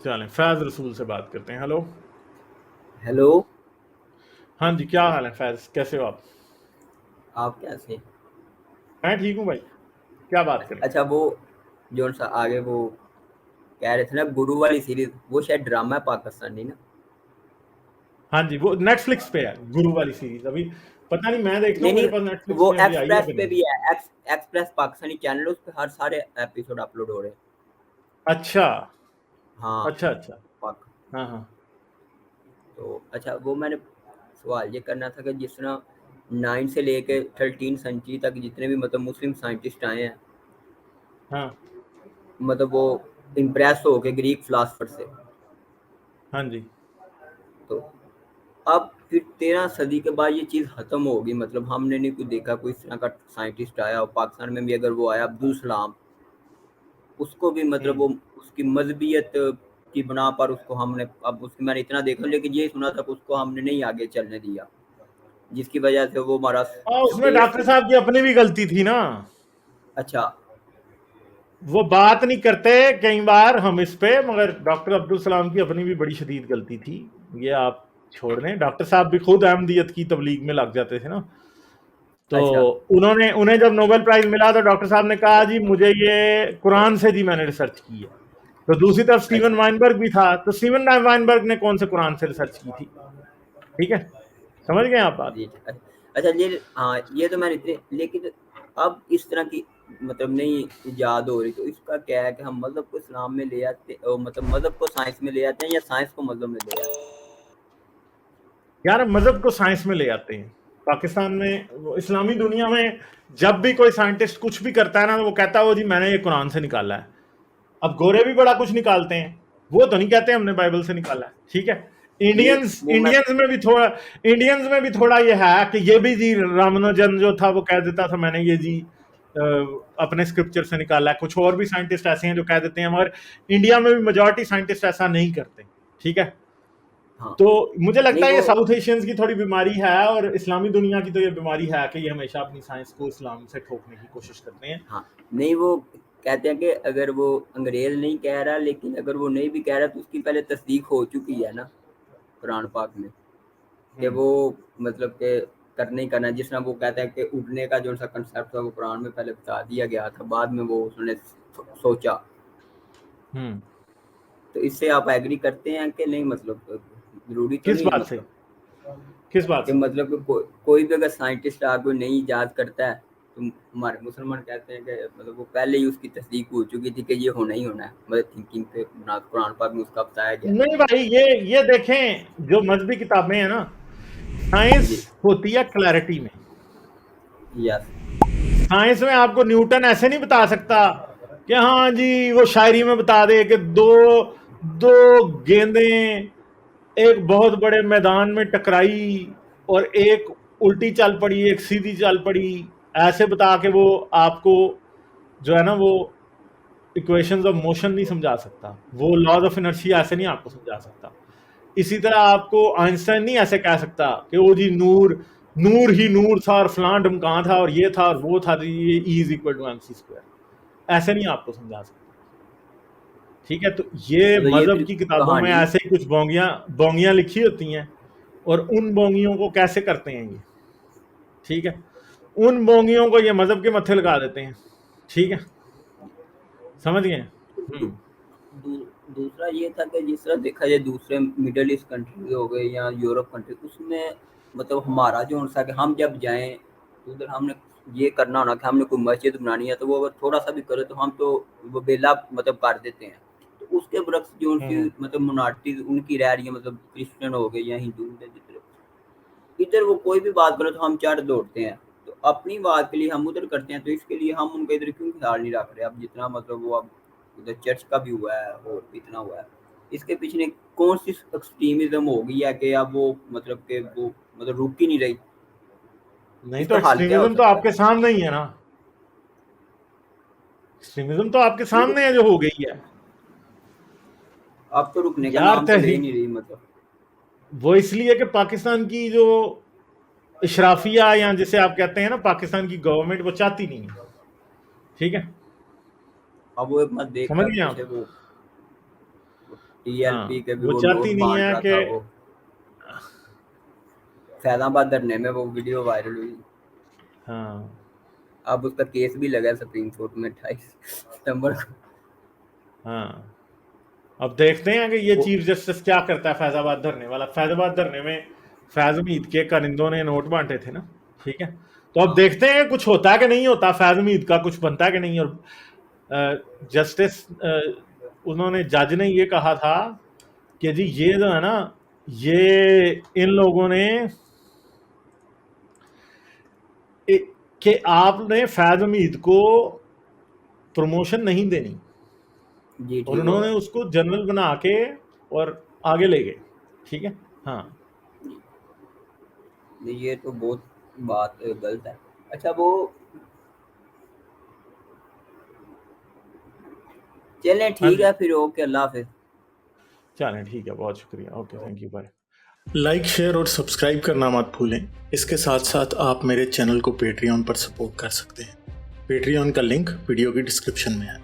चलें फैज़ रसूल से बात करते हैं। हेलो। हेलो। हाँ जी, क्या हाल है फैज़, कैसे हो आप? आप कैसे? मैं ठीक हूँ भाई। क्या बात करें? अच्छा, वो जो सा आगे वो कह रहे थे ना, गुरु वाली सीरीज, वो शायद ड्रामा है पाकिस्तानी ना? हाँ जी, वो नेटफ्लिक्स पे है गुरु वाली सीरीज। अभी पता नहीं, मैं देख रहा नहीं हूँ मेरे नहीं, पास नेटफ्लिक्स वो में अभी आई है एक्सप्रेस कि पे नहीं। भी है। एक्सप्रेस पाकिस्तानी चैनल है, उस पे हर सारे एपिसोड अपलोड हो रहे हैं। अच्छा हाँ। अच्छा अच्छा। पाक हाँ हाँ तो अच्छा, वो मैंने सवाल ये करना था कि जिस तरह 9 से लेके 13 सेंचुरी तक जितने भी मतलब मुस्लिम साइंटिस्ट आए हैं, हाँ मतलब वो इम्प्रेस हो गए ग्रीक फिलासफर से। हाँ जी। तो अब फिर 13 सदी के बाद ये चीज़ खत्म होगी, मतलब हमने नहीं कुछ देखा कोई इस तरह का साइंटिस्ट आया। और पाकिस्तान में भी अगर वो आया अब्दुल सलाम, उसको भी मतलब वो उसकी मजहबियत की बना पर उसको हमने, अब उसकी मैंने इतना देखा लेकिन ये सुना था कि उसको हमने नहीं आगे चलने दिया, जिसकी वजह से वो हमारा और उसमें स्पेस। डॉक्टर साहब की अपनी भी गलती थी ना। अच्छा। वो बात नहीं करते कई बार हम इस पे, मगर डॉक्टर अब्दुल सलाम की अपनी भी बड़ी शदीद गलती थी। ये आप छोड़ दें, डॉक्टर साहब भी खुद अहमदियत की तबलीग में लग जाते थे ना। तो अच्छा। उन्होंने उन्हें जब नोबेल प्राइज मिला तो डॉक्टर साहब ने कहा जी मुझे ये कुरान से जी मैंने रिसर्च की है। तो दूसरी तरफ स्टीवन अच्छा। वाइनबर्ग भी था, तो स्टीवन वाइनबर्ग ने कौन से कुरान से रिसर्च की थी? ठीक है, समझ गए आप बात? जी। अच्छा, ये हाँ, ये तो मैंने इतने, लेकिन अब इस तरह की मतलब नहीं इजाद हो रही, तो इसका क्या है कि हम मजहब को इस्लाम में ले आते, मतलब मजहब को साइंस में ले आते हैं या साइंस को मजहब में ले आते यार मजहब को साइंस में ले आते हैं। पाकिस्तान में वो इस्लामी दुनिया में जब भी कोई साइंटिस्ट कुछ भी करता है ना, तो वो कहता है वो जी मैंने ये कुरान से निकाला है। अब गोरे भी बड़ा कुछ निकालते हैं, वो तो नहीं कहते हमने बाइबल से निकाला है। ठीक है। हैं। नहीं, इंडियंस वो मैं इंडियंस में भी थोड़ा ये है कि ये भी जी रामानुजन जो था वो कह देता था मैंने ये जी अपने स्क्रिप्चर से निकाला है। कुछ और भी साइंटिस्ट ऐसे हैं जो कह देते हैं, मगर इंडिया में भी मेजॉरिटी साइंटिस्ट ऐसा नहीं करते। ठीक है। हाँ। तो मुझे लगता नहीं है ये वो साउथ एशियंस की थोड़ी बीमारी है, और इस्लामी दुनिया की तो ये बीमारी है कि ये हमेशा अपनी साइंस को इस्लाम से ठोकने की कोशिश करते हैं। हाँ, नहीं वो कहते हैं कि अगर वो अंग्रेज नहीं कह रहा, लेकिन अगर वो नहीं भी कह रहा तो उसकी पहले तस्दीक हो चुकी है ना कुरान पाक में, कि हम्म वो मतलब कि करना ही करना है। जिस तरह वो कहते हैं कि उड़ने का जो सा कंसेप्ट था वो कुरान में पहले बता दिया गया था, बाद में वो उसने सोचा। हम्म। तो इससे आप एग्री करते हैं कि नहीं? मतलब जरूरी तो किस नहीं, बात से? मतलब किस बात कि से? मतलब कि कोई भी अगर साइंटिस्ट आपको नहीं इजाद करता है, तो हमारे मुसलमान कहते हैं कि मतलब वो पहले ही उसकी तस्दीक हो चुकी थी कि ये होना ही होना है, मतलब थिंकिंग पे बना कुरान पाक में उसका बताया गया नहीं भाई, ये देखें जो मजहबी किताबें हैं ना, है। साइंस जी। होती है क्लैरिटी में। यस। साइंस में आपको न्यूटन ऐसे नहीं बता सकता कि हाँ जी वो शायरी में बता दे कि दो दो गेंदें एक बहुत बड़े मैदान में टकराई और एक उल्टी चल पड़ी एक सीधी चल पड़ी। ऐसे बता के वो आपको जो है ना वो इक्वेशंस ऑफ मोशन नहीं समझा सकता, वो लॉज ऑफ इनर्शिया ऐसे नहीं आपको समझा सकता। इसी तरह आपको आइंस्टाइन नहीं ऐसे कह सकता कि वो जी नूर नूर ही नूर था और फलां ढमकां था और ये था और वो था, तो ये E is equal to MC square. ऐसे नहीं आपको समझा सकता। ठीक है। तो ये मतलब ये मजहब फिर की किताबों में कहानी। ऐसे ही कुछ बोंगियां बोंगियां लिखी होती हैं, और उन बोंगियों को कैसे करते हैं ये। ठीक है। उन बोंगियों को ये मजहब के मत्थे लगा देते हैं। ठीक है, समझ गए? दू, दू, दूसरा ये था कि जिस तरह देखा जाए दूसरे मिडल ईस्ट कंट्री हो गए या यूरोप कंट्री, उसमें मतलब हमारा जो उनसा कि हम जब जाएं तो उधर हमने ये करना होना कि हमने कोई मस्जिद बनानी है, तो वो अगर थोड़ा सा भी करे तो हम तो वो बेला मतलब कर देते हैं। तो उसके बरक्स जो उनकी हम्म मतलब मोनार्टीज उनकी रह रही है, मतलब क्रिश्चियन हो गए या हिंदू हो गए, जितने इधर वो कोई भी बात करे तो हम चढ़ दौड़ते हैं। तो अपनी बात के लिए हम उधर करते हैं, तो इसके लिए हम उनका इधर क्यों ख्याल नहीं रख रहे? अब जितना मतलब वो अब उधर चर्च का भी हुआ है और इतना हुआ है, इसके पीछे कौन सी एक्सट्रीमिज्म हो गई है कि अब वो मतलब कि वो मतलब रुक ही नहीं रही? नहीं तो इसका हल क्या हो एक्सट्रीमिज्म तो सकता है? आपके सामने ही है ना। एक्सट्रीमिज्म तो आपके नहीं वो सामने है जो हो गई है। अब तो रुकने का यार नाम तो ले ही तहरीक नहीं रही, मतलब। वो इसलिए कि पाकिस्तान की जो इशराफिया या जिसे आप कहते हैं ना पाकिस्तान की गवर्नमेंट वो चाहती नहीं है। ठीक है, अब वो मत देख समझ के अब गए जैसे आप? वो टीएलपी के भी वो वो चाहती नोट नहीं बांट है रहा कि था वो फैजाबाद धरने में, वो वीडियो वायरल हुई। हाँ अब उसका केस भी लगा है सुप्रीम कोर्ट में 28 सितंबर को। हाँ, अब देखते हैं कि ये वो चीफ जस्टिस क्या करता है फैजाबाद धरने वाला। फैजाबाद धरने में फैज हमीद के कारिंदों ने नोट बांटे थे ना, ठीक है। तो अब हाँ देखते हैं कुछ होता है कि नहीं होता, फैज हमीद का कुछ बनता है कि नहीं। और जस्टिस उन्होंने, जज ने ये कहा था कि जी ये जो है ना, ये इन लोगों ने कि आपने फैज हमीद को प्रमोशन नहीं देनी, जी और ठीक हो उन्होंने गया। उसको जनरल बना के और आगे ले गए, ठीक है। हाँ नहीं, ये तो बहुत बात गलत है। अच्छा वो चलें हाँ ठीक जी, है फिर, ओके, अल्लाह हाफिज। चलें ठीक है, बहुत शुक्रिया, okay, thank you, bye. Like, share और सब्सक्राइब करना मत भूलें। इसके साथ साथ आप मेरे चैनल को पेट्रियन पर सपोर्ट कर सकते हैं। पेट्रियन का लिंक वीडियो की डिस्क्रिप्शन में है।